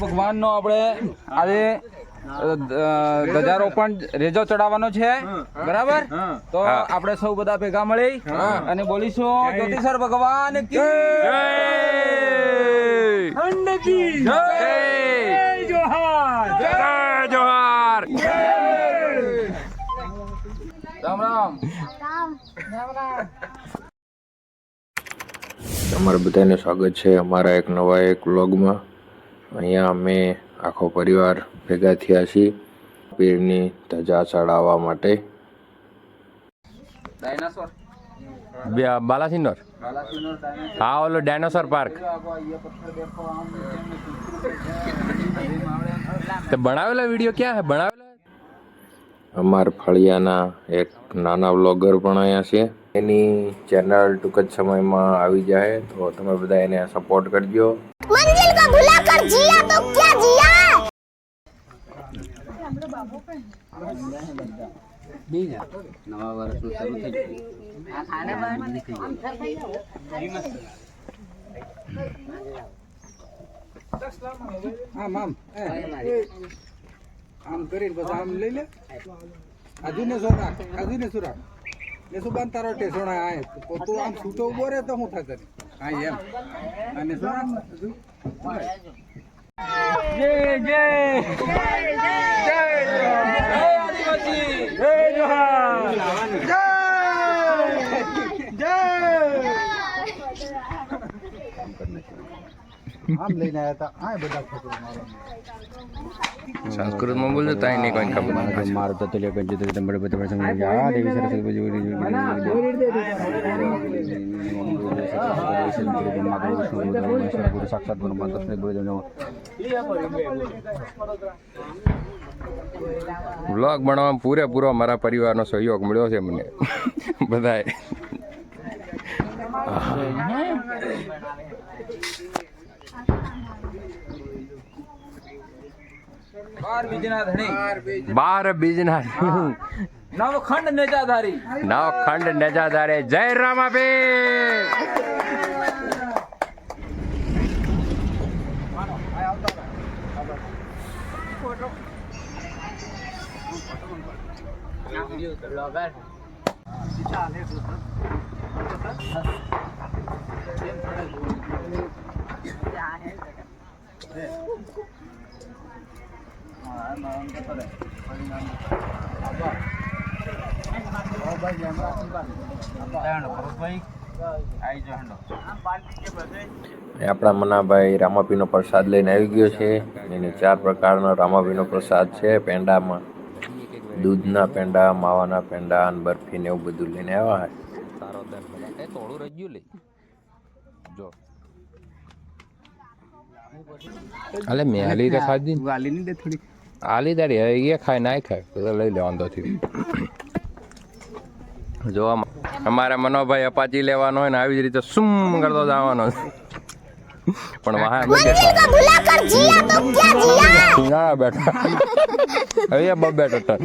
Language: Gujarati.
ભગવાન નો આપણે આજે ધજારોપણ રેજો ચડાવવાનો છે, બરાબર? તો આપણે સૌ બધા ભેગા મળી અને બોલીશું જ્યોતિષર ભગવાન કી જય, ખંડ કી જય, જોહાર, જય જોહાર, રામ રામ. તમારા બધાને સ્વાગત છે અમારા એક નવા એક વ્લોગમાં. અહીંયા અમે આખો પરિવાર ભેગા થયા છીએ પીરની ધજા ચડાવવા માટે. ડાયનાસોર बालासिनोर हाँ वो डायनासोर पार्क तो बनावेला वीडियो क्या है बनावेला અમાર ફળિયાના એક નાના વ્લોગર પણ અહીંયા છે. એની ચેનલ ટૂંક જ સમયમાં આવી જાય તો તમે બધા એને સપોર્ટ કરજો. मंजिल को भुला कर जिया तो क्या जिया. નવા વર્ષનું શરૂ થઈ ગયું. આમ કરીને પછી આમ લઈ લે આજુને સોરા આજુને સુરા ને સુબાન તારો ટેસોણા આય તો તું આમ છૂટો ઉભો રે તો હું થાય હા એમ અને સોરા જય જય જય આદિવાસી, જય જોહાર, જય જય. આમ લઈને આવ્યા હતા આ બધા ફોટો મારો संस्कृत में बोलते ताई नहीं कोई खबर मारो तो ले कर जो तो बड़े बड़े संग या देवी सरस्वती पूजा गुरु साक्षात ब्रह्मा तस्मै गुरु नमः. व्लॉग बनावવામાં પૂરેપૂરો મારા પરિવારનો સહયોગ મળ્યો છે મને બધાએ. બાર બીજના નવખંડ નેજાધારી નવખંડ નેજાધારે જય રામાબેન. આપણા મનાભાઈ રામાપીનો પ્રસાદ લઈને આવી ગયો છે. એની 4 પ્રકારનો રામાપીનો પ્રસાદ છે. પેંડામાં દૂધના પેંડા, માવાના પેંડા અને બરફી ને એવું બધું લઈને આવ્યા છે. થોડું રજ્યું લઈ જો અલે મેં હાલી તો ખાધી ગાલી ની દે થોડી હાલી તારી હવે એ ખાય ના ખાય તો લઈ લેવાનું તો થયું. જો અમારે મનોભાઈ અપાચી લેવાનો હોય ને આવી જ રીતે સુમ કરતો જવાનો પણ વાહ मंजिल को भुला कर जिया तो क्या जिया. ના બેઠા હવે બબે ટટર